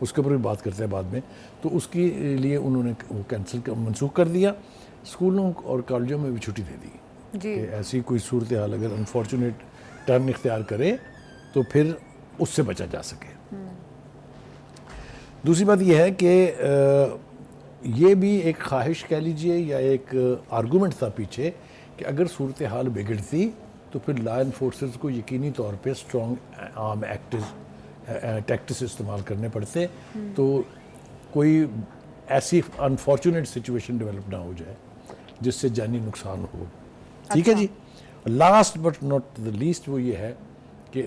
اس کے اوپر بھی بات کرتے ہیں بعد میں. تو اس کے لیے انہوں نے وہ منسوخ کر دیا. اسکولوں اور کالجوں میں بھی چھٹی دے دی جی کہ ایسی کوئی صورتحال اگر انفارچونیٹ ٹرن اختیار کرے تو پھر اس سے بچا جا سکے. دوسری بات یہ ہے کہ یہ بھی ایک خواہش کہہ لیجئے یا ایک آرگومنٹ تھا پیچھے کہ اگر صورتحال بگڑتی تو پھر لا انفورسرز کو یقینی طور پہ اسٹرانگ عام ٹیکٹس استعمال کرنے پڑتے تو کوئی ایسی انفارچونیٹ سچویشن ڈیولپ نہ ہو جائے جس سے جانی نقصان ہو. ٹھیک ہے جی. Last but not the least وہ یہ ہے کہ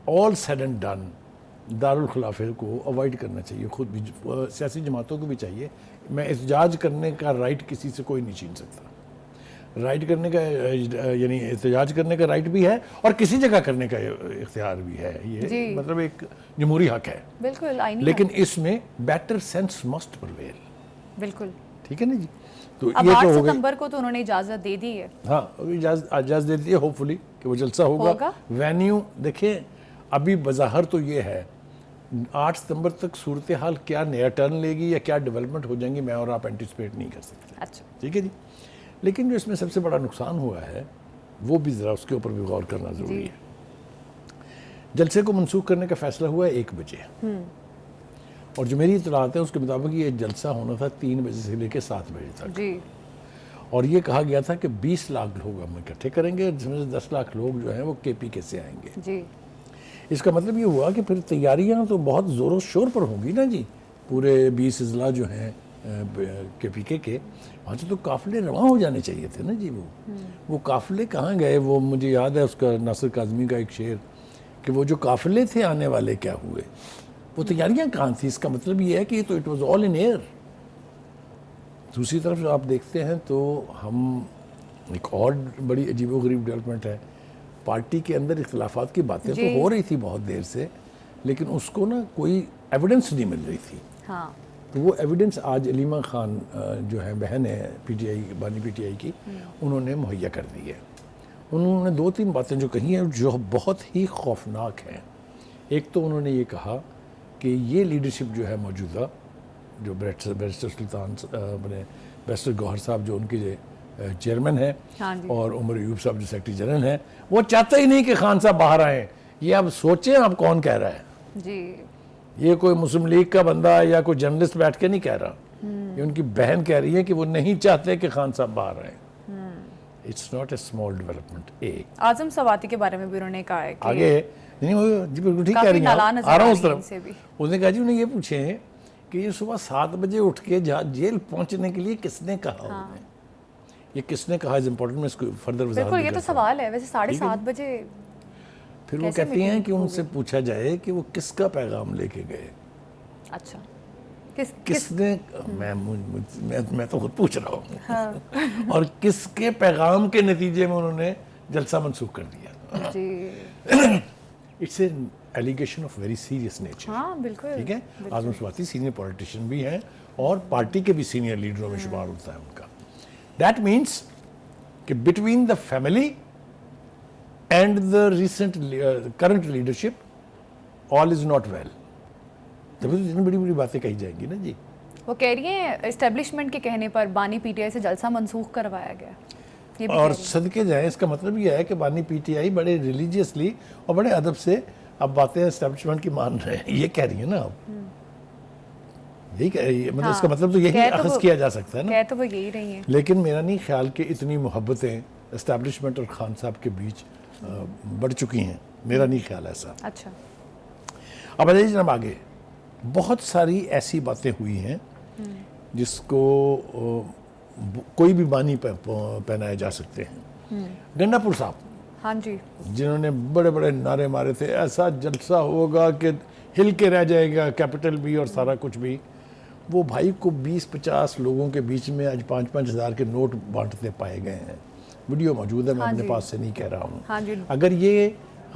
آل سیڈ اینڈ ڈن دارالخلافے کو اوائڈ کرنا چاہیے. خود بھی سیاسی جماعتوں کو بھی چاہیے. میں احتجاج کرنے کا رائٹ کسی سے کوئی نہیں چھین سکتا. رائٹ کرنے کا یعنی احتجاج کرنے کا رائٹ بھی ہے اور کسی جگہ کرنے کا اختیار بھی ہے. یہ مطلب ایک جمہوری حق ہے بالکل آئینی. لیکن اس میں بیٹر سینس مسٹ پرویل. بالکل ٹھیک ہے نا جی. تو اب یہ 8 تو ہو گئی. ستمبر کو تو انہوں نے اجازت دے دی ہے. ہاں اجازت دے دی ہے ہوپ فلی کہ وہ جلسہ ہوگا. وینیو دیکھیں ابھی بظاہر تو یہ ہے 8 ستمبر تک صورتحال کیا نیا ٹرن لے گی یا کیا ڈیولپمنٹ ہو جائیں گی میں اور آپ اینٹیسپیٹ نہیں کر سکتے. اچھا ٹھیک ہے جی. لیکن جو اس میں سب سے بڑا نقصان ہوا ہے وہ بھی ذرا اس کے اوپر بھی غور کرنا ضروری ہے. جلسے کو منسوخ کرنے کا فیصلہ ہوا ہے 1 بجے اور جو میری اطلاعات ہیں اس کے مطابق یہ جلسہ ہونا تھا 3 بجے سے لے کے 7 بجے تک. جی اور یہ کہا گیا تھا کہ 20 لاکھ لوگ ہم اکٹھے کریں گے جس میں سے 10 لاکھ لوگ جو ہیں وہ KPK سے آئیں گے. جی اس کا مطلب یہ ہوا کہ پھر تیاریاں تو بہت زور و شور پر ہوں گی نا جی. پورے 20 اضلاع جو ہیں KPK کے وہاں سے تو قافلے رواں ہو جانے چاہیے تھے نا جی. وہ قافلے کہاں گئے؟ وہ مجھے یاد ہے اس کا ناصر کاظمی کا ایک شعر کہ وہ جو قافلے تھے آنے والے کیا ہوئے. وہ تیاریاں کہاں تھیں؟ اس کا مطلب یہ ہے کہ تو it was all in air. دوسری طرف جو آپ دیکھتے ہیں تو ہم ایک اور بڑی عجیب و غریب ڈیولپمنٹ ہے. پارٹی کے اندر اختلافات کی باتیں تو ہو رہی تھی بہت دیر سے لیکن اس کو نا کوئی ایویڈنس نہیں مل رہی تھی. ہاں تو وہ ایویڈنس آج علیمہ خان جو ہے بہن ہے PTI بانی PTI کی انہوں نے مہیا کر دی ہے. انہوں نے 2-3 باتیں جو کہی ہیں جو بہت ہی خوفناک ہیں. ایک تو انہوں نے یہ کہا کہ یہ لیڈرشپ جو ہے موجودہ جو بیرسٹر سلطان بنے بیرسٹر گوہر صاحب جو ان کے چیئرمین ہیں اور عمر ایوب صاحب جو سیکرٹری جنرل ہیں وہ چاہتا ہی نہیں کہ خان صاحب باہر آئیں. یہ اب سوچیں آپ کون کہہ رہا ہے. جی یہ کوئی مسلم لیگ کا بندہ یا کوئی جرنلسٹ بیٹھ کے نہیں کہہ رہا. یہ ان کی بہن کہہ رہی ہے کہ وہ نہیں چاہتے کہ خان صاحب باہر آئیں. It's not a small development. Azam Swati کے بارے میں بھی انہوں نے کہا ہے کہ آگے نہیں وہ جی بالکل ٹھیک کہہ رہی ہیں. آ رہا ہوں اس طرف. اس نے کہا جی انہیں یہ پوچھیں کہ یہ صبح 7 بجے اٹھ کے جیل پہنچنے کے لیے کس نے کہا انہیں یہ کس نے کہا از امپورٹنٹ. میں اس کو فردر وضاحت بالکل یہ تو سوال ہے. ویسے 7:30 بجے پھر وہ کہتی ہیں کہ ان سے پوچھا جائے کہ وہ کس کا پیغام لے کے گئے. اچھا کس نے میں تو خود پوچھ رہا ہوں اور کس کے پیغام کے نتیجے میں انہوں نے جلسہ منسوخ کر دیا. جی it's a allegation of very serious nature. ہاں بالکل ٹھیک ہے. اعظم سواتی سینئر پولیٹیشین بھی ہیں اور پارٹی کے بھی سینئر لیڈروں میں شمار ہوتا ہے ان کا. دیٹ مینس کہ between the family and the recent current leadership all is not well. تبھی تو اتنی بڑی بڑی باتیں کہی جائیں گی نا جی. وہ کہہ رہی ہیں اسٹیبلشمنٹ کے کہنے پر بانی PTI سے جلسہ منسوخ کروایا گیا. اور صدقے جائیں اس کا مطلب یہ ہے کہ بانی PTI بڑے ریلیجیسلی اور بڑے ادب سے اب باتیں اسٹیبلشمنٹ کی مان رہے ہیں. یہ کہہ رہی ہیں نا آپ. یہی مطلب اس کا مطلب تو یہی اخذ کیا جا سکتا ہے نا. کہہ تو وہ یہی رہی ہیں. لیکن میرا نہیں خیال کہ اتنی محبتیں اسٹیبلشمنٹ اور خان صاحب کے بیچ بڑھ چکی ہیں. میرا نہیں خیال ایسا. اچھا اب عزیز جناب آگے بہت ساری ایسی باتیں ہوئی ہیں جس کو کوئی بھی بانی پہنائے جا سکتے ہیں. گنڈا پور صاحب ہاں جی جنہوں نے بڑے بڑے نعرے مارے تھے ایسا جلسہ ہوگا کہ ہل کے رہ جائے گا کیپٹل بھی اور سارا کچھ بھی. وہ بھائی کو 20-50 لوگوں کے بیچ میں آج 5-5 ہزار کے نوٹ بانٹتے پائے گئے ہیں. ویڈیو موجود ہے میں اپنے پاس سے نہیں کہہ رہا ہوں. اگر یہ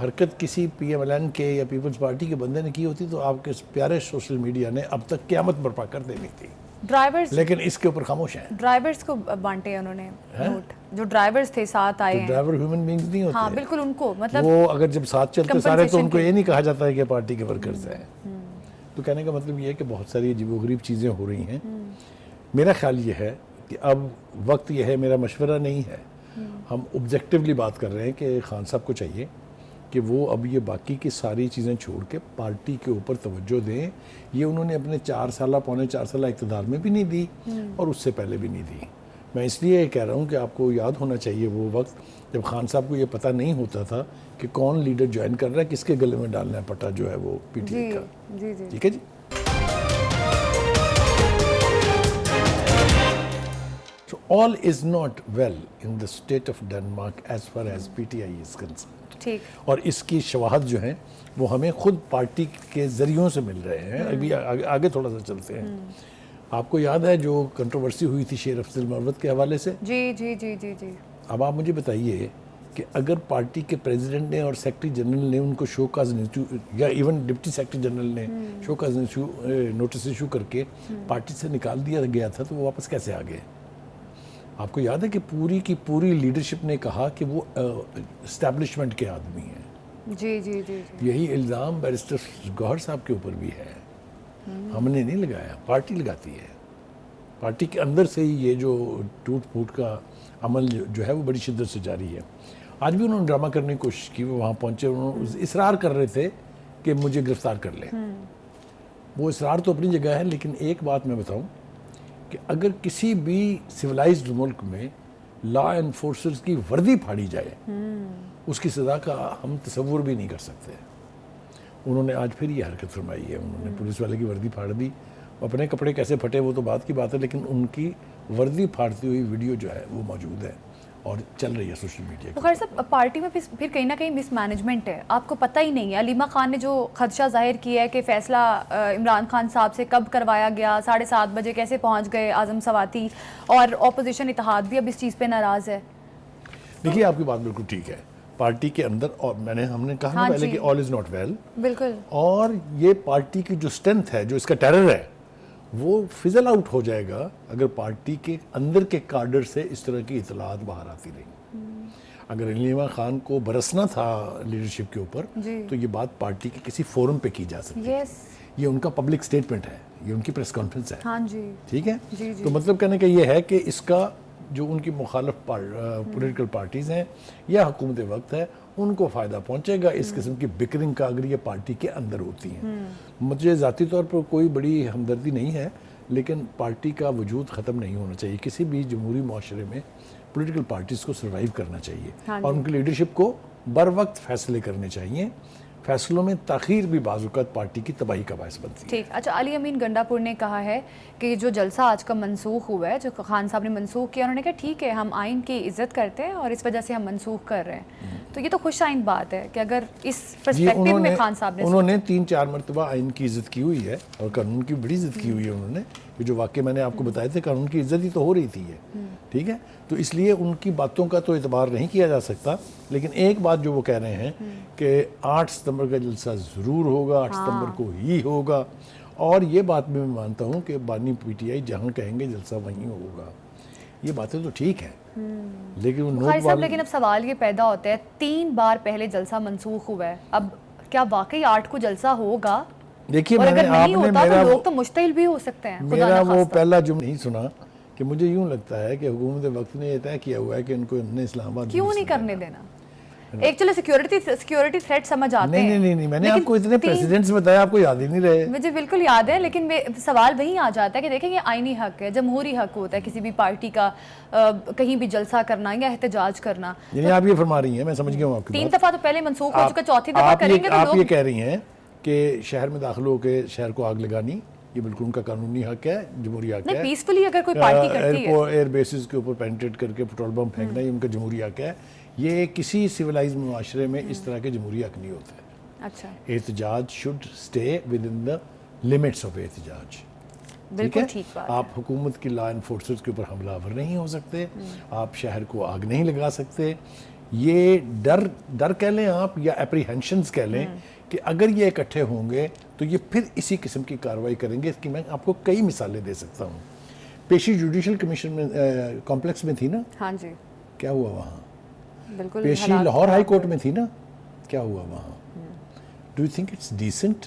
حرکت کسی PMLN کے یا پیپلز پارٹی کے بندے نے کی ہوتی تو آپ کے پیارے سوشل میڈیا نے اب تک قیامت برپا کر دینی تھی. ڈرائیورز لیکن اس کے اوپر خاموش ہیں. ڈرائیورز کو بانٹے انہوں نے نوٹ. جو ڈرائیورز تھے ساتھ آئے ہیں. ڈرائیور ہیومن بینگز نہیں ہوتے. ہاں بالکل ان کو مطلب وہ اگر جب ساتھ چلتے سارے تو ان کو یہ نہیں کہا جاتا ہے کہ پارٹی کے ورکرز ہیں. تو کہنے کا مطلب یہ ہے کہ بہت ساری عجیب و غریب چیزیں ہو رہی ہیں. میرا خیال یہ ہے کہ اب وقت یہ ہے, میرا مشورہ نہیں ہے, ہم آبجیکٹیولی بات کر رہے ہیں کہ خان صاحب کو چاہیے کہ وہ اب یہ باقی کی ساری چیزیں چھوڑ کے پارٹی کے اوپر توجہ دیں. یہ انہوں نے اپنے 4 سالہ پونے 4 سالہ اقتدار میں بھی نہیں دی اور اس سے پہلے بھی نہیں دی. میں اس لیے کہہ رہا ہوں کہ آپ کو یاد ہونا چاہیے وہ وقت جب خان صاحب کو یہ پتہ نہیں ہوتا تھا کہ کون لیڈر جوائن کر رہا ہے, کس کے گلے میں ڈالنا ہے پٹا جو ہے وہ پی ٹی آئی کا. جی جی ٹھیک ہے جی. So all is not well in the state of Denmark as far as PTI is concerned. ٹھیک. اور اس کی شواہد جو ہیں وہ ہمیں خود پارٹی کے ذریعوں سے مل رہے ہیں. ابھی آگے تھوڑا سا چلتے ہیں. آپ کو یاد ہے جو کنٹروورسی ہوئی تھی شیر افضل مروت کے حوالے سے؟ جی جی جی جی جی. اب آپ مجھے بتائیے کہ اگر پارٹی کے پریزیڈنٹ نے اور سیکرٹری جنرل نے ان کو شو کاز یا ایون ڈپٹی سیکرٹری جنرل نے شو کاز نوٹس ایشو کر کے پارٹی سے نکال دیا گیا تھا, تو وہ واپس کیسے آ گئے؟ آپ کو یاد ہے کہ پوری کی پوری لیڈرشپ نے کہا کہ وہ اسٹیبلشمنٹ کے آدمی ہیں. جی جی جی جی. یہی الزام بیرسٹر گوہر صاحب کے اوپر بھی ہے. ہم نے نہیں لگایا, پارٹی لگاتی ہے. پارٹی کے اندر سے ہی یہ جو ٹوٹ پھوٹ کا عمل جو ہے وہ بڑی شدت سے جاری ہے. آج بھی انہوں نے ڈرامہ کرنے کی کوشش کی, وہ وہاں پہنچے, انہوں نے اصرار کر رہے تھے کہ مجھے گرفتار کر لیں. وہ اصرار تو اپنی جگہ ہے, لیکن ایک بات میں بتاؤں کہ اگر کسی بھی سویلائزڈ ملک میں لا انفورسرز کی وردی پھاڑی جائے اس کی سزا کا ہم تصور بھی نہیں کر سکتے. انہوں نے آج پھر یہ حرکت فرمائی ہے. انہوں نے پولیس والے کی وردی پھاڑ دی. اپنے کپڑے کیسے پھٹے وہ تو بات کی بات ہے, لیکن ان کی وردی پھاڑتی ہوئی ویڈیو جو ہے وہ موجود ہے اور چل رہی ہے سوشل میڈیا. خیر صاحب, پارٹی میں پھر کہیں نہ کہیں مس مینجمنٹ ہے, آپ کو پتہ ہی نہیں ہے. علیمہ خان نے جو خدشہ ظاہر کیا ہے کہ فیصلہ عمران خان صاحب سے کب کروایا گیا, 7:30 بجے کیسے پہنچ گئے اعظم سواتی, اور اپوزیشن اتحاد بھی اب اس چیز پہ ناراض ہے. دیکھیے آپ کی بات بالکل ٹھیک ہے. پارٹی کے اندر, اور ہم نے کہا نا پہلے کہ آل از ناٹ ویل. بالکل. اور یہ پارٹی کی جو اسٹرینتھ ہے, جو اس کا ٹیرر ہے, وہ فزل آؤٹ ہو جائے گا اگر پارٹی کے اندر کے کارڈر سے اس طرح کی اطلاعات باہر آتی رہیں. اگر علیمہ خان کو برسنا تھا لیڈرشپ کے اوپر تو یہ بات پارٹی کے کسی فورم پہ کی جا سکتی ہے. یہ ان کا پبلک سٹیٹمنٹ ہے, یہ ان کی پریس کانفرنس ہے. ہاں جی. ٹھیک ہے. تو مطلب کہنے کا یہ ہے کہ اس کا جو ان کی مخالف پولیٹیکل پارٹیز ہیں یا حکومت وقت ہے, ان کو فائدہ پہنچے گا اس قسم کی بکرنگ کا اگر یہ پارٹی کے اندر ہوتی ہیں. مجھے ذاتی طور پر کوئی بڑی ہمدردی نہیں ہے, لیکن پارٹی کا وجود ختم نہیں ہونا چاہیے. کسی بھی جمہوری معاشرے میں پولیٹیکل پارٹیز کو سروائیو کرنا چاہیے اور ان کی لیڈرشپ کو بر وقت فیصلے کرنے چاہیے. فیصلوں میں تاخیر بھی بعض اوقات پارٹی کی تباہی کا باعث بنتی ہے. ٹھیک. اچھا, علی امین گنڈا پور نے کہا ہے کہ جو جلسہ آج کا منسوخ ہوا ہے, جو خان صاحب نے منسوخ کیا, انہوں نے کہا ٹھیک ہے ہم آئین کی عزت کرتے ہیں اور اس وجہ سے ہم منسوخ کر رہے ہیں. تو یہ تو خوش آئین بات ہے کہ اگر اس پرسپیکٹیو میں خان صاحب نے انہوں نے 3-4 مرتبہ آئین کی عزت کی ہوئی ہے اور قانون کی بڑی عزت کی ہوئی ہے. انہوں نے یہ جو واقعے میں نے آپ کو بتائے تھے, قانون کی عزت ہی تو ہو رہی تھی یہ. ٹھیک ہے. تو اس لیے ان کی باتوں کا تو اعتبار نہیں کیا جا سکتا, لیکن ایک بات جو وہ کہہ رہے ہیں کہ 8 ستمبر کا جلسہ ضرور ہوگا, 8 ستمبر کو ہی ہوگا. اور یہ بات میں مانتا ہوں کہ بانی پی ٹی آئی جہاں کہیں گے جلسہ وہیں ہوگا. یہ باتیں تو ٹھیک ہیں, لیکن اب سوال یہ پیدا ہوتا ہے 3 بار پہلے جلسہ منسوخ ہوا ہے, اب کیا واقعی 8 کو جلسہ ہوگا؟ دیکھیے, اور اگر نہیں ہوتا تو لوگ تو مشتعل بھی ہو سکتے ہیں. میرا وہ پہلا جملہ نہیں سنا کہ مجھے یوں لگتا ہے کہ حکومت وقت نے یہ طے کیا ہوا ہے کہ ان کو اسلام آباد کیوں نہیں کرنے دینا. ایک چلو سیکیورٹی تھریٹ سمجھ آتے ہیں. نہیں, میں نے آپ کو اتنے پریزیڈنٹس بتایا, آپ کو یاد ہی نہیں رہے. مجھے بالکل یاد ہے, لیکن سوال وہی آ جاتا ہے کہ دیکھیں یہ آئینی حق ہے, جمہوری حق ہوتا ہے کسی بھی پارٹی کا کہیں بھی جلسہ کرنا یا احتجاج کرنا. یعنی آپ یہ فرما رہی ہیں, میں سمجھ گیا ہوں آپ کی 3 دفعہ تو پہلے منسوخ ہو چکا, 4تھی دفعہ کریں گے تو آپ یہ کہہ رہی ہیں کہ شہر میں داخل ہو کے شہر کو آگ لگانی یہ بالکل ان کا قانونی حق ہے, جمہوری حق ہے. پیسفلی اگر کوئی پارٹی کرتی ہے, ایئر بیسز کے اوپر پینٹریٹ کر کے پیٹرول بم پھینکنا یہ ان کا جمہوری حق ہے. یہ کسی سویلائز معاشرے میں اس طرح کے جمہوری حق نہیں ہوتے. اچھا, احتجاج should stay with in the limits of احتجاج. بالکل ٹھیک بات. آپ حکومت کی لا انفورسرز کے اوپر حملہ آور نہیں ہو سکتے, آپ شہر کو آگ نہیں لگا سکتے. یہ ڈر کہہ لیں آپ یا اپریہنشنز کہہ لیں کہ اگر یہ اکٹھے ہوں گے تو یہ پھر اسی قسم کی کارروائی کریں گے. اس کی میں آپ کو کئی مثالیں دے سکتا ہوں. پیشی جوڈیشل کمیشن میں کمپلیکس میں تھی نا, ہاں جی, کیا ہوا وہاں؟ بالکل. پیشی لاہور ہائی کورٹ میں تھی نا, کیا ہوا وہاں؟ Do you think it's decent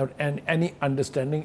and any understanding,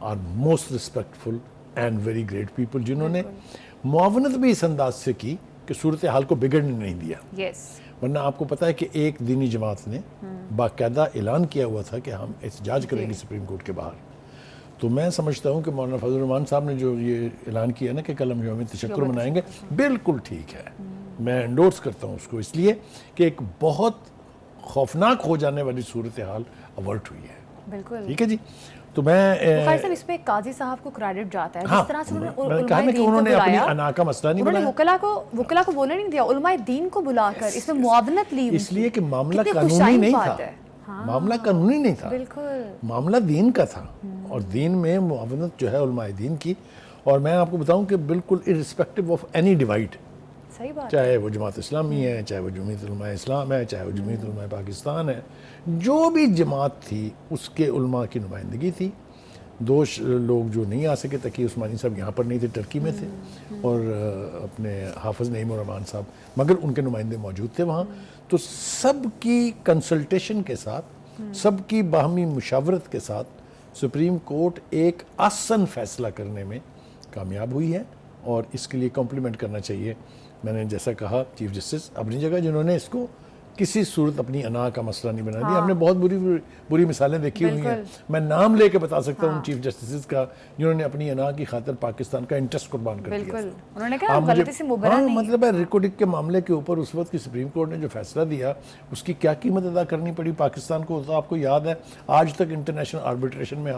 are most respectful and very great people, جنہوں نے معاونت بھی اس انداز سے کی کہ صورتحال کو بگڑنے نہیں دیا. یس ورنہ آپ کو پتہ ہے کہ ایک دینی جماعت نے باقاعدہ اعلان کیا ہوا تھا کہ ہم احتجاج کریں گے سپریم کورٹ کے باہر. تو میں سمجھتا ہوں کہ مولانا فضل الرحمان صاحب نے جو یہ اعلان کیا نا کہ کل ہم یوم تشکر منائیں گے، بالکل ٹھیک ہے، میں انڈورس کرتا ہوں اس کو، اس لیے کہ ایک بہت خوفناک ہو جانے والی صورتحال اوارٹ ہوئی ہے. بالکل ٹھیک ہے جی. تو میں بخاری صاحب اس پہ قاضی صاحب کو کریڈٹ جاتا ہے جس طرح سے انہوں نے اپنی انا کا مسئلہ نہیں انہوں نے بنایا، وکلا کو بولنے نہیں دیا، علماء دین کو بلا کر اس میں معاونت لی، اس لیے کہ معاملہ قانونی نہیں تھا، معاملہ قانونی نہیں تھا، بالکل معاملہ دین کا تھا، اور دین میں معاونت جو ہے علماء دین کی. اور میں آپ کو بتاؤں کہ بالکل ارسپیکٹو آف اینی ڈیوائڈ، صحیح بات، چاہے وہ جماعت اسلامی ہے، چاہے وہ جمعیت علماء اسلام ہے، چاہے وہ جمعیت علماء پاکستان ہے، جو بھی جماعت تھی اس کے علماء کی نمائندگی تھی. دو لوگ جو نہیں آ سکے، تقی عثمانی صاحب یہاں پر نہیں تھے، ٹرکی میں تھے، اور اپنے حافظ نعیم الرحمان صاحب، مگر ان کے نمائندے موجود تھے وہاں. تو سب کی کنسلٹیشن کے ساتھ، سب کی باہمی مشاورت کے ساتھ سپریم کورٹ ایک آسن فیصلہ کرنے میں کامیاب ہوئی ہے، اور اس کے لیے کمپلیمنٹ کرنا چاہیے. میں نے جیسا کہا چیف جسٹس اپنی جگہ، جنہوں نے اس کو کسی صورت اپنی انا کا مسئلہ نہیں بنا دیا. ہم نے بہت بری مثالیں دیکھی ہوئی ہیں، میں نام لے کے بتا سکتا ہوں چیف جسٹس کا، جنہوں نے اپنی انا کی خاطر پاکستان کا انٹرسٹ قربان کر دیا. بالکل انہوں نے کہا غلطی سے مبرا نہیں. مطلب ہے ریکارڈنگ کے معاملے کے اوپر اس وقت کی سپریم کورٹ نے جو فیصلہ دیا، اس کی کیا قیمت ادا کرنی پڑی پاکستان کو. تو آپ کو یاد ہے آج تک انٹرنیشنل آربیٹریشن میں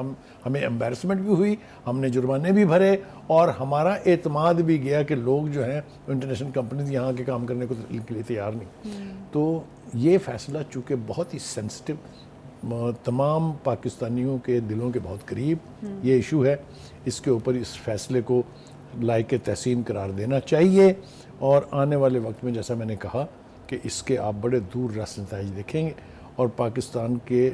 ہمیں امبیرسمنٹ بھی ہوئی، ہم نے جرمانے بھی بھرے، اور ہمارا اعتماد بھی گیا کہ لوگ جو ہیں انٹرنیشنل کمپنیز یہاں کے کام کرنے کو کے لیے تیار نہیں. تو یہ فیصلہ چونکہ بہت ہی سینسٹیو، تمام پاکستانیوں کے دلوں کے بہت قریب یہ ایشو ہے، اس کے اوپر اس فیصلے کو لائق تحسین قرار دینا چاہیے. اور آنے والے وقت میں جیسا میں نے کہا کہ اس کے آپ بڑے دور رس نتائج دیکھیں گے، اور پاکستان کے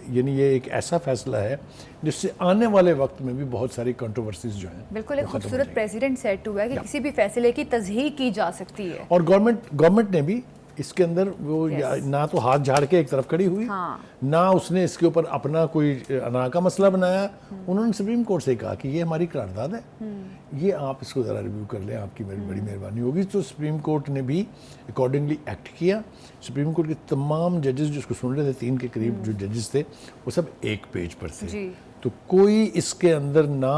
یعنی یہ ایک ایسا فیصلہ ہے جس سے آنے والے وقت میں بھی بہت ساری کنٹروورسیز جو ہیں بالکل ایک خوبصورت پریزیڈنٹ سیٹ ہوا ہے کہ کسی بھی فیصلے کی تصحیح کی جا سکتی ہے. اور گورنمنٹ نے بھی اس کے اندر وہ نہ تو ہاتھ جھاڑ کے ایک طرف کھڑی ہوئی، نہ اس نے اس کے اوپر اپنا کوئی انا کا مسئلہ بنایا. انہوں نے سپریم کورٹ سے کہا کہ یہ ہماری قرارداد ہے، یہ آپ اس کو ذرا ریویو کر لیں، آپ کی بڑی مہربانی ہوگی. تو سپریم کورٹ نے بھی اکارڈنگلی ایکٹ کیا. سپریم کورٹ کے تمام ججز جس کو سن رہے تھے، 3 کے قریب جو ججز تھے، وہ سب ایک پیج پر تھے. تو کوئی اس کے اندر نہ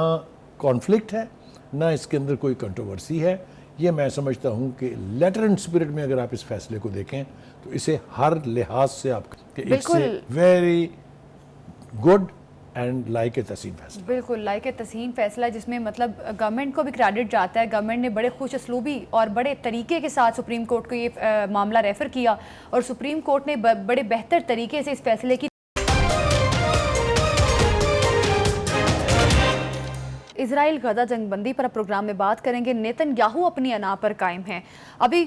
کانفلکٹ ہے، نہ اس کے اندر کوئی کنٹروورسی ہے. یہ میں سمجھتا ہوں کہ لیٹر اینڈ اسپرٹ میں اگر آپ اس فیصلے کو دیکھیں تو اسے ہر لحاظ سے آپ کہ it's a very good and like a تحسین فیصلہ. بالکل لائک اے تحسین فیصلہ، جس میں مطلب گورنمنٹ کو بھی کریڈٹ جاتا ہے. گورنمنٹ نے بڑے خوش اسلوبی اور بڑے طریقے کے ساتھ سپریم کورٹ کو یہ معاملہ ریفر کیا، اور سپریم کورٹ نے بڑے بہتر طریقے سے اس فیصلے کی اسرائیل غزہ جنگ بندی پر پروگرام میں بات کریں گے. نیتن یاہو اپنی انا پر قائم ہیں. ابھی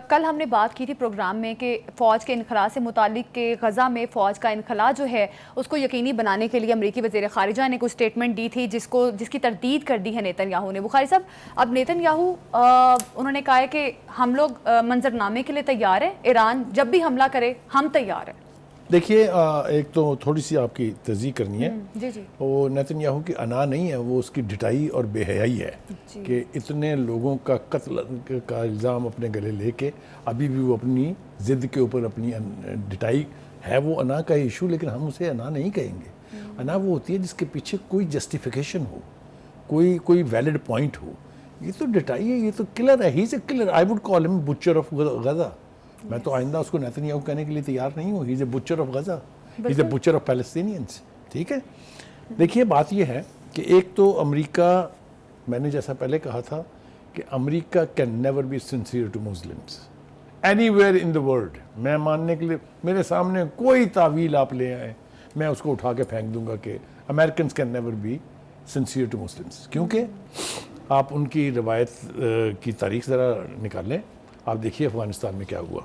کل ہم نے بات کی تھی پروگرام میں کہ فوج کے انخلاء سے متعلق کہ غزہ میں فوج کا انخلاء جو ہے اس کو یقینی بنانے کے لیے امریکی وزیر خارجہ نے کوئی سٹیٹمنٹ دی تھی جس کی تردید کر دی ہے نیتن یاہو نے. بخاری صاحب، اب نیتن یاہو انہوں نے کہا ہے کہ ہم لوگ منظرنامے کے لیے تیار ہیں، ایران جب بھی حملہ کرے ہم تیار ہیں. دیکھیے ایک تو تھوڑی سی آپ کی تصدیق کرنی ہے. جی وہ نیتن یاہو کی انا نہیں ہے، وہ اس کی ڈٹائی اور بے حیائی ہے کہ اتنے لوگوں کا قتل کا الزام اپنے گلے لے کے ابھی بھی وہ اپنی ضد کے اوپر اپنی ڈٹائی ہے. وہ انا کا ایشو، لیکن ہم اسے انا نہیں کہیں گے. انا وہ ہوتی ہے جس کے پیچھے کوئی جسٹیفیکیشن ہو، کوئی ویلڈ پوائنٹ ہو. یہ تو ڈٹائی ہے، یہ تو کلر ہے. ہی is a colour. I would call ہم بچر آف غزہ. میں تو آئندہ اس کو نیتن یاہو کہنے کے لیے تیار نہیں ہوں. He is a butcher of Gaza, he is a butcher of Palestinians. ٹھیک ہے. دیکھیے بات یہ ہے کہ ایک تو امریکہ، میں نے جیسا پہلے کہا تھا کہ امریکہ can never be sincere to Muslims anywhere in the world. میں ماننے کے لیے میرے سامنے کوئی تعویل آپ لے آئیں، میں اس کو اٹھا کے پھینک دوں گا کہ Americans can never be sincere to Muslims. کیونکہ آپ ان کی روایت کی تاریخ ذرا نکال لیں. آپ دیکھیے افغانستان میں کیا ہوا.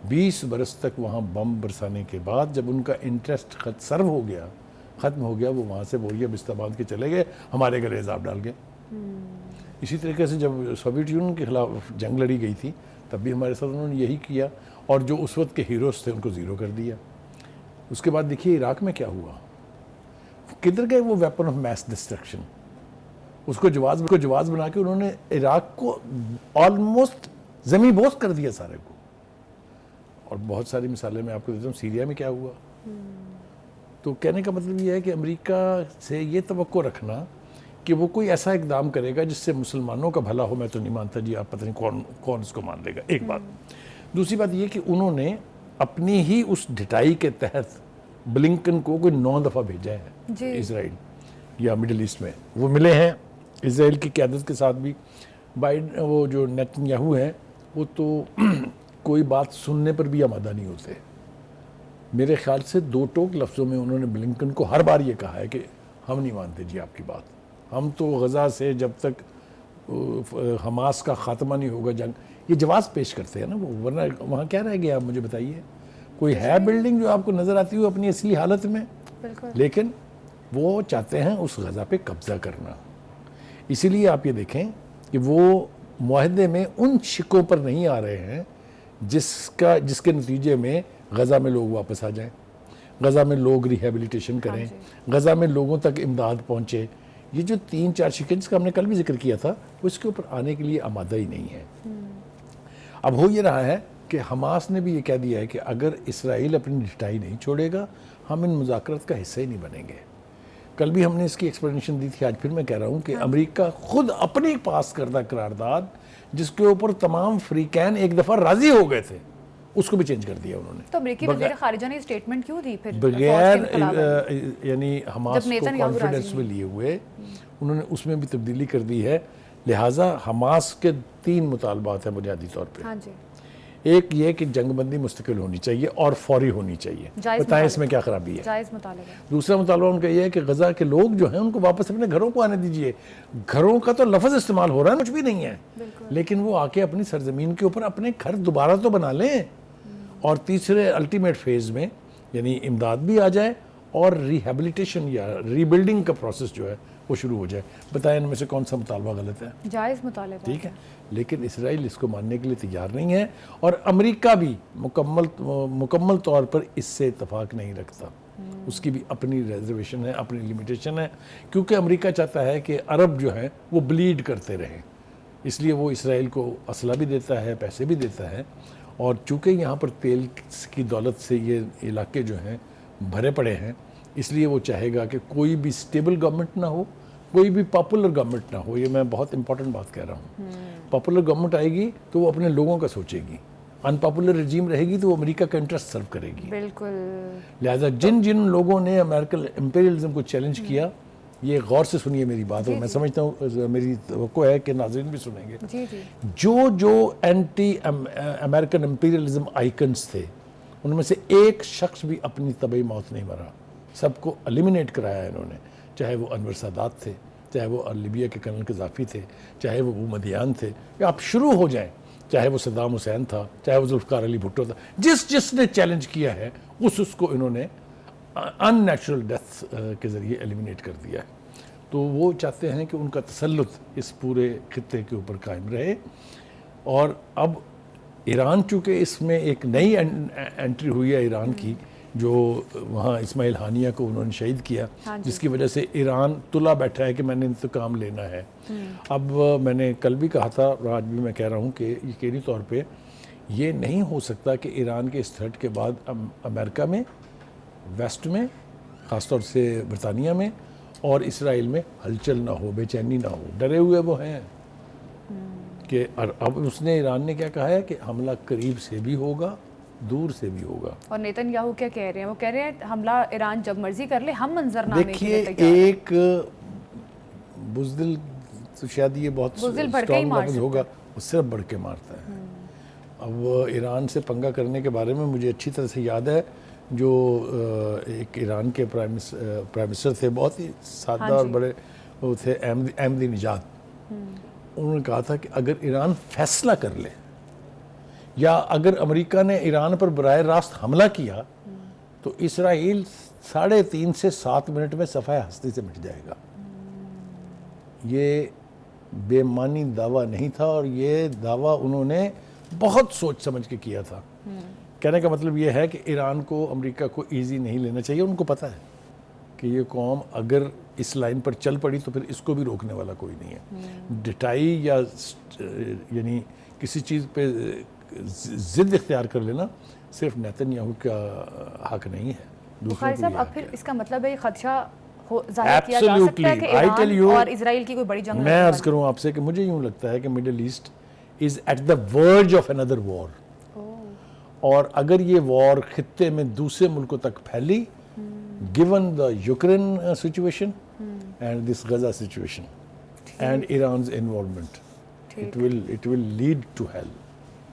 20 برس تک وہاں بم برسانے کے بعد جب ان کا انٹرسٹ ختم ہو گیا، وہ وہاں سے بوریہ بستہ باندھ کے چلے گئے، ہمارے گلے عذاب ڈال گئے. اسی طریقے سے جب سوویت یونین کے خلاف جنگ لڑی گئی تھی تب بھی ہمارے ساتھ انہوں نے یہی کیا، اور جو اس وقت کے ہیروز تھے ان کو زیرو کر دیا. اس کے بعد دیکھیے عراق میں کیا ہوا. کدھر گئے وہ ویپن آف میس ڈسٹرکشن؟ اس کو جواز بنا کے انہوں نے عراق کو آلموسٹ زمین بوس کر دیا سارے کو. اور بہت ساری مثالیں میں آپ کو دیتا ہوں, سیریا میں کیا ہوا. تو کہنے کا مطلب یہ ہے کہ امریکہ سے یہ توقع رکھنا کہ وہ کوئی ایسا اقدام کرے گا جس سے مسلمانوں کا بھلا ہو, میں تو نہیں مانتا جی. آپ پتہ نہیں کون اس کو مان لے گا, ایک بات. دوسری بات یہ کہ انہوں نے اپنی ہی اس ڈٹائی کے تحت بلنکن کو کوئی 9 دفعہ بھیجا ہے اسرائیل یا مڈل ایسٹ میں. وہ ملے ہیں اسرائیل کی قیادت کے ساتھ بھی. وہ جو نیتن یاہو ہیں وہ تو کوئی بات سننے پر بھی آمادہ نہیں ہوتے. میرے خیال سے 2 ٹوک لفظوں میں انہوں نے بلنکن کو ہر بار یہ کہا ہے کہ ہم نہیں مانتے جی آپ کی بات, ہم تو غزہ سے جب تک حماس کا خاتمہ نہیں ہوگا جنگ, یہ جواز پیش کرتے ہیں نا وہ, ورنہ وہاں کیا رہ گیا آپ مجھے بتائیے. کوئی ہے بلڈنگ جو آپ کو نظر آتی ہو اپنی اصلی حالت میں؟ لیکن وہ چاہتے ہیں اس غزہ پہ قبضہ کرنا. اسی لیے آپ یہ دیکھیں کہ وہ معاہدے میں ان شکوں پر نہیں آ رہے ہیں جس کے نتیجے میں غزہ میں لوگ واپس آ جائیں, غزہ میں لوگ ریہیبلیٹیشن کریں, غزہ میں لوگوں تک امداد پہنچے. یہ جو 3-4 شکیں جس کا ہم نے کل بھی ذکر کیا تھا وہ اس کے اوپر آنے کے لیے آمادہ ہی نہیں ہے. اب ہو یہ رہا ہے کہ حماس نے بھی یہ کہہ دیا ہے کہ اگر اسرائیل اپنی ڈٹائی نہیں چھوڑے گا ہم ان مذاکرات کا حصہ ہی نہیں بنیں گے. کل بھی ہم نے اس کی ایکسپلینیشن دی تھی, آج پھر میں کہہ رہا ہوں کہ امریکہ خود اپنی پاس کردہ قرارداد جس کے اوپر تمام فریقین ایک دفعہ راضی ہو گئے تھے اس کو بھی چینج کر دیا انہوں نے. تو امریکی وزیر خارجہ نے اسٹیٹمنٹ کیوں دی پھر بغیر یعنی حماس کو کانفیڈنس میں لیے ہوئے انہوں نے اس میں بھی تبدیلی کر دی ہے. لہٰذا حماس کے 3 مطالبات ہیں بنیادی طور پہ. ایک یہ کہ جنگ بندی مستقل ہونی چاہیے اور فوری ہونی چاہیے, بتائیں اس میں کیا خرابی ہے. جائز مطالبہ. دوسرا مطالبہ ان کا یہ ہے کہ غزہ کے لوگ جو ہیں ان کو واپس اپنے گھروں کو آنے دیجئے. گھروں کا تو لفظ استعمال ہو رہا ہے, کچھ بھی نہیں ہے, لیکن وہ آ کے اپنی سرزمین کے اوپر اپنے گھر دوبارہ تو بنا لیں. اور تیسرے الٹیمیٹ فیز میں یعنی امداد بھی آ جائے اور ریہیبلیٹیشن یا ری بلڈنگ کا پروسیس جو ہے وہ شروع ہو جائے. بتائیں ان میں سے کون سا مطالبہ غلط ہے؟ جائز مطالبہ. ٹھیک ہے, لیکن اسرائیل اس کو ماننے کے لیے تیار نہیں ہے اور امریکہ بھی مکمل طور پر اس سے اتفاق نہیں رکھتا. اس کی بھی اپنی ریزرویشن ہے, اپنی لیمیٹیشن ہے, کیونکہ امریکہ چاہتا ہے کہ عرب جو ہیں وہ بلیڈ کرتے رہیں. اس لیے وہ اسرائیل کو اسلحہ بھی دیتا ہے, پیسے بھی دیتا ہے. اور چونکہ یہاں پر تیل کی دولت سے یہ علاقے جو ہیں بھرے پڑے ہیں, اس لیے وہ چاہے گا کہ کوئی بھی سٹیبل گورنمنٹ نہ ہو, کوئی بھی پاپولر گورنمنٹ نہ ہو. یہ میں بہت امپورٹنٹ بات کہہ رہا ہوں. پاپولر گورنمنٹ آئے گی تو وہ اپنے لوگوں کا سوچے گی, ان پاپولر رجیم رہے گی تو وہ امریکہ کا انٹرسٹ سرو کرے گی. بالکل. لہٰذا جن لوگوں نے امریکن امپیریلزم کو چیلنج کیا, یہ غور سے سنیے میری بات, اور میں سمجھتا ہوں میری توقع ہے کہ ناظرین بھی سنیں گے. جو اینٹی امریکن امپیریلزم آئیکنز تھے ان میں سے ایک شخص بھی اپنی طبعی موت نہیں مرا. سب کو ایلیمنیٹ کرایا انہوں نے, چاہے وہ انور سادات تھے, چاہے وہ لیبیا کے کرنل قذافی تھے, چاہے وہ مدیان تھے, یا آپ شروع ہو جائیں, چاہے وہ صدام حسین تھا, چاہے وہ ذوالفقار علی بھٹو تھا, جس نے چیلنج کیا ہے اس کو انہوں نے ان نیچرل ڈیتھ کے ذریعے ایلیمنیٹ کر دیا ہے. تو وہ چاہتے ہیں کہ ان کا تسلط اس پورے خطے کے اوپر قائم رہے. اور اب ایران چونکہ اس میں ایک نئی انٹری ہوئی ہے ایران کی, جو وہاں اسماعیل ہانیہ کو انہوں نے شہید کیا, جس کی وجہ سے ایران تلا بیٹھا ہے کہ میں نے انتقام لینا ہے. اب میں نے کل بھی کہا تھا اور آج بھی میں کہہ رہا ہوں کہ یقینی طور پہ یہ نہیں ہو سکتا کہ ایران کے اس تھریٹ کے بعد امریکہ میں, ویسٹ میں, خاص طور سے برطانیہ میں اور اسرائیل میں ہلچل نہ ہو, بے چینی نہ ہو. ڈرے ہوئے وہ ہیں کہ اب اس نے ایران نے کیا کہا ہے کہ حملہ قریب سے بھی ہوگا, دور سے بھی ہوگا. اور نیتن یاہو کیا کہہ رہے ہیں؟ وہ کہہ رہے ہیں حملہ ایران جب مرضی کر لے, ہم منظرنامے کے لیے تیار ہیں. دیکھیے, ایک بزدل تو شاید یہ بہت اسٹرانگ لفظ ہوگا, وہ صرف بڑھ کے مارتا ہے. اب ایران سے پنگا کرنے کے بارے میں مجھے اچھی طرح سے یاد ہے, جو ایک ایران کے پرائم منسٹر تھے, بہت ہی سادہ اور بڑے وہ تھے, احمدی نژاد. انہوں نے کہا تھا کہ اگر ایران فیصلہ کر لے یا اگر امریکہ نے ایران پر براہ راست حملہ کیا تو اسرائیل 3.5 سے 7 منٹ میں صفحہ ہستی سے مٹ جائے گا. یہ بے معنی دعویٰ نہیں تھا, اور یہ دعویٰ انہوں نے بہت سوچ سمجھ کے کیا تھا. کہنے کا مطلب یہ ہے کہ ایران کو امریکہ کو ایزی نہیں لینا چاہیے, ان کو پتہ ہے کہ یہ قوم اگر اس لائن پر چل پڑی تو پھر اس کو بھی روکنے والا کوئی نہیں ہے. ڈٹائی یا یعنی کسی چیز پہ ضد اختیار کر لینا صرف نیتن یاہو کا حق نہیں ہے. بخاری صاحب اب پھر اس کا مطلب ہے یہ خدشہ ظاہر کیا جا سکتا ہے کہ ایران اور اسرائیل کی کوئی بڑی جنگ میں عرض کروں آپ سے کہ مجھے یوں لگتا ہے کہ Middle East is at the verge of under war, اور اگر یہ وار خطے میں دوسرے ملکوں تک پھیلی given the Ukraine situation and this Gaza situation and Iran's involvement, it will lead to hell.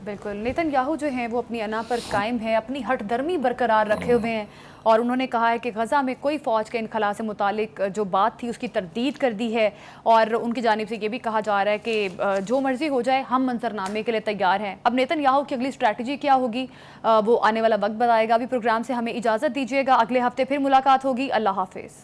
بالکل. نیتن یاہو جو ہیں وہ اپنی انا پر قائم ہیں, اپنی ہٹ درمی برقرار رکھے ہوئے ہیں, اور انہوں نے کہا ہے کہ غزہ میں کوئی فوج کے انخلا سے متعلق جو بات تھی اس کی تردید کر دی ہے, اور ان کی جانب سے یہ بھی کہا جا رہا ہے کہ جو مرضی ہو جائے ہم منظرنامے کے لیے تیار ہیں. اب نیتن یاہو کی اگلی اسٹریٹجی کیا ہوگی وہ آنے والا وقت بتائے گا. ابھی پروگرام سے ہمیں اجازت دیجیے گا, اگلے ہفتے پھر ملاقات ہوگی. اللہ حافظ.